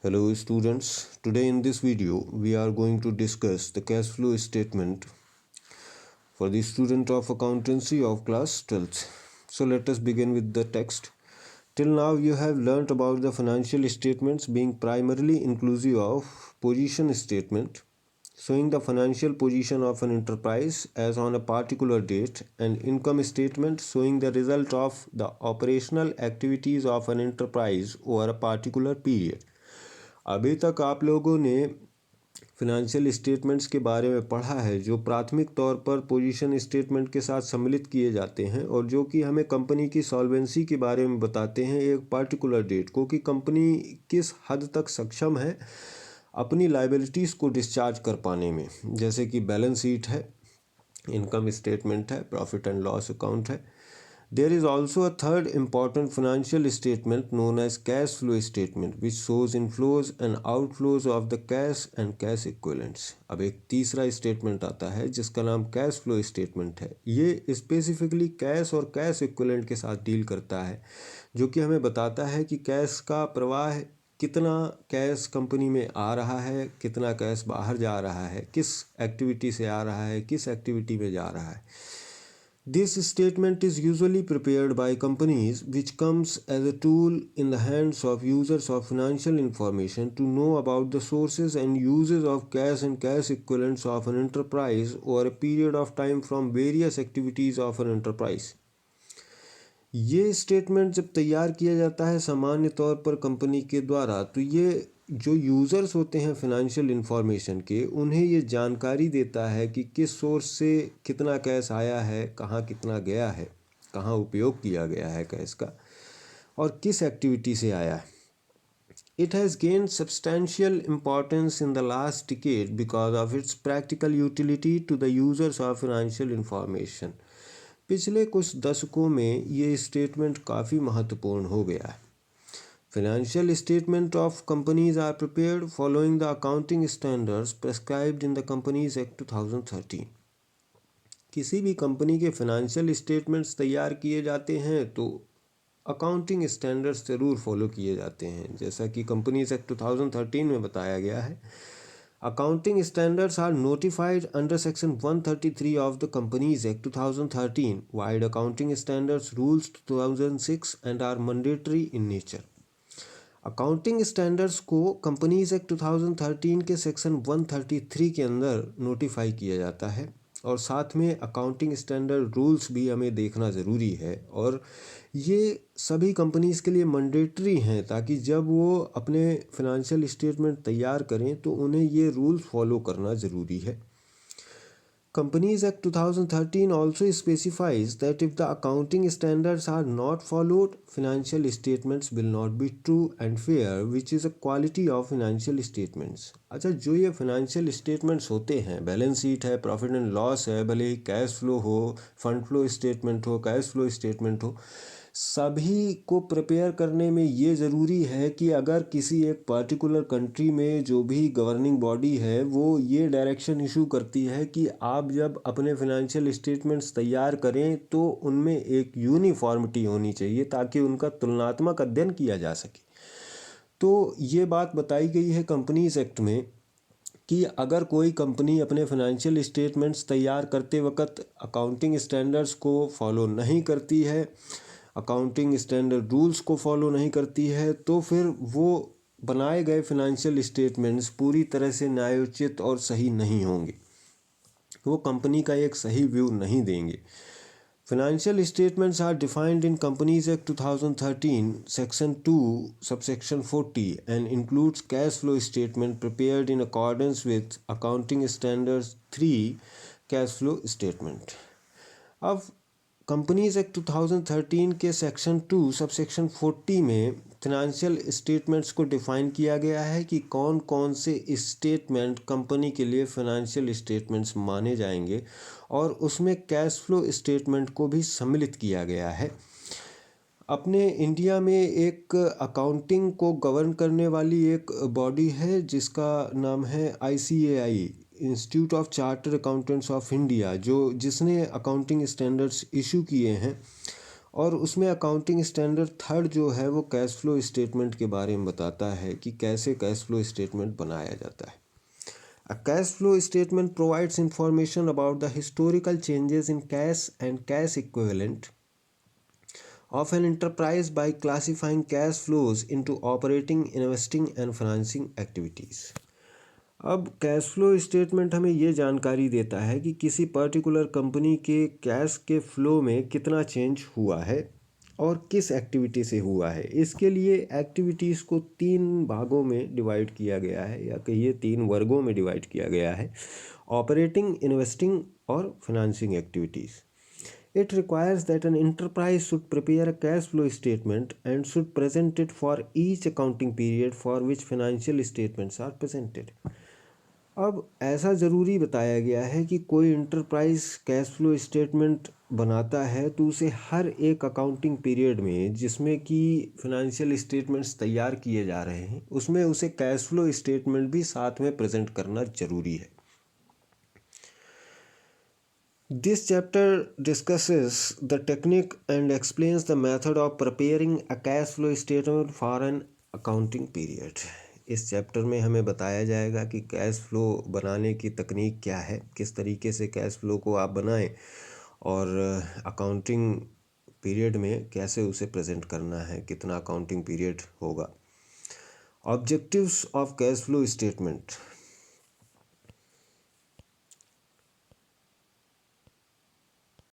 Hello students, today in this video we are going to discuss the cash flow statement for the student of accountancy of class 12th. So let us begin with the text. Till now you have learnt about the financial statements being primarily inclusive of position statement, showing the financial position of an enterprise as on a particular date, and income statement showing the result of the operational activities of an enterprise over a particular period. अभी तक आप लोगों ने financial statements के बारे में पढ़ा है जो प्राथमिक तौर पर पोजीशन स्टेटमेंट के साथ सम्मिलित किए जाते हैं और जो कि हमें कंपनी की सॉल्वेंसी के बारे में बताते हैं एक पार्टिकुलर डेट को कि कंपनी किस हद तक सक्षम है अपनी लाइबिलिटीज़ को डिस्चार्ज कर पाने में, जैसे कि बैलेंस शीट है, इनकम स्टेटमेंट है, प्रॉफिट एंड लॉस अकाउंट है. There is also a third important financial statement known as cash flow statement which shows inflows and outflows of the cash and cash equivalents. अब एक तीसरा statement आता है जिसका नाम cash flow statement है. ये स्पेसिफिकली कैश और कैश इक्विवेलेंट के साथ डील करता है, जो कि हमें बताता है कि कैश का प्रवाह, कितना कैश कंपनी में आ रहा है, कितना कैश बाहर जा रहा है, किस एक्टिविटी से आ रहा है, किस एक्टिविटी में जा रहा है. This statement is usually prepared by companies, which comes as a tool in the hands of users of financial information to know about the sources and uses of cash and cash equivalents of an enterprise over a period of time from various activities of an enterprise. ये statement जब तैयार किया जाता है सामान्य तौर पर company के द्वारा, तो ये जो यूज़र्स होते हैं फाइनेंशियल इंफॉर्मेशन के, उन्हें ये जानकारी देता है कि किस सोर्स से कितना कैश आया है, कहाँ कितना गया है, कहाँ उपयोग किया गया है कैश का, और किस एक्टिविटी से आया है. It has gained substantial importance in the last decade because of its practical utility to the users of financial information. पिछले कुछ दशकों में ये स्टेटमेंट काफ़ी महत्वपूर्ण हो गया है. Financial statement of companies are prepared following the accounting standards prescribed in the Companies Act 2013. किसी भी कंपनी के फाइनेंशियल स्टेटमेंट्स तैयार किए जाते हैं तो अकाउंटिंग स्टैंडर्ड्स ज़रूर फॉलो किए जाते हैं, जैसा कि कंपनीज एक्ट 2013 में बताया गया है. Accounting standards are notified under Section 133 of the Companies Act 2013, while Accounting Standards Rules 2006 and are mandatory in nature. Accounting standards को कंपनीज एक्ट 2013 के सेक्शन 133 के अंदर नोटिफाई किया जाता है और साथ में अकाउंटिंग स्टैंडर्ड रूल्स भी हमें देखना ज़रूरी है, और ये सभी कंपनीज़ के लिए मैंडेटरी हैं ताकि जब वो अपने फाइनेंशियल स्टेटमेंट तैयार करें तो उन्हें ये रूल्स फॉलो करना ज़रूरी है. Companies Act 2013 also specifies that if the accounting standards are not followed, financial statements will not be true and fair, which is a quality of financial statements. अच्छा, जो ये फाइनेंशियल स्टेटमेंट्स होते हैं, balance sheet है, profit and loss है, भले ही cash flow हो, fund flow statement हो, कैश फ्लो स्टेटमेंट हो, सभी को प्रिपेयर करने में ये ज़रूरी है कि अगर किसी एक पर्टिकुलर कंट्री में जो भी गवर्निंग बॉडी है वो ये डायरेक्शन इशू करती है कि आप जब अपने फाइनेंशियल स्टेटमेंट्स तैयार करें तो उनमें एक यूनिफॉर्मिटी होनी चाहिए ताकि उनका तुलनात्मक अध्ययन किया जा सके. तो ये बात बताई गई है कंपनीज एक्ट में कि अगर कोई कंपनी अपने फाइनेंशियल स्टेटमेंट्स तैयार करते वक्त अकाउंटिंग स्टैंडर्ड्स को फॉलो नहीं करती है, अकाउंटिंग स्टैंडर्ड रूल्स को फॉलो नहीं करती है, तो फिर वो बनाए गए फाइनेंशियल स्टेटमेंट्स पूरी तरह से न्यायोचित और सही नहीं होंगे, वो कंपनी का एक सही व्यू नहीं देंगे. Financial statements are defined in Companies Act 2013, Section 2, Subsection 40 and includes cash flow statement prepared in accordance with Accounting Standards 3 cash flow statement. अब कंपनीज एक्ट 2013 के सेक्शन 2 सबसेक्शन 40 में फिनेंशियल स्टेटमेंट्स को define किया गया है कि कौन कौन से स्टेटमेंट कंपनी के लिए फ़ाइनेंशियल स्टेटमेंट्स माने जाएंगे, और उसमें कैश फ्लो स्टेटमेंट को भी सम्मिलित किया गया है. अपने इंडिया में एक अकाउंटिंग को गवर्न करने वाली एक बॉडी है जिसका नाम है ICAI, institute of chartered accountants of India, जिसने अकाउंटिंग स्टैंडर्ड्स इशू किए हैं, और उसमें अकाउंटिंग स्टैंडर्ड थर्ड जो है वो कैश फ्लो स्टेटमेंट के बारे में बताता है कि कैसे कैश फ्लो स्टेटमेंट बनाया जाता है। A cash flow statement provides information about the historical changes in cash and cash equivalent of an enterprise by classifying cash flows into operating, investing and financing activities. अब cash flow statement हमें ये जानकारी देता है कि किसी particular company के cash के फ्लो में कितना चेंज हुआ है और किस एक्टिविटी से हुआ है। इसके लिए एक्टिविटीज़ को 3 भागों में डिवाइड किया गया है, या कहिए 3 वर्गों में डिवाइड किया गया है: ऑपरेटिंग, इन्वेस्टिंग और financing activities. It requires that an enterprise should prepare a cash flow statement and should present it for each accounting period for which financial statements are presented. अब ऐसा ज़रूरी बताया गया है कि कोई इंटरप्राइज कैश फ्लो स्टेटमेंट बनाता है तो उसे हर एक अकाउंटिंग पीरियड में जिसमें कि फिनेंशियल स्टेटमेंट्स तैयार किए जा रहे हैं उसमें उसे कैश फ्लो स्टेटमेंट भी साथ में प्रेजेंट करना ज़रूरी है। This chapter discusses the technique and explains the method of preparing a cash flow statement for an accounting period. इस चैप्टर में हमें बताया जाएगा कि कैश फ्लो बनाने की तकनीक क्या है, किस तरीके से कैश फ्लो को आप बनाएं और अकाउंटिंग पीरियड में कैसे उसे प्रेजेंट करना है, कितना अकाउंटिंग पीरियड होगा। Objectives of cash flow statement.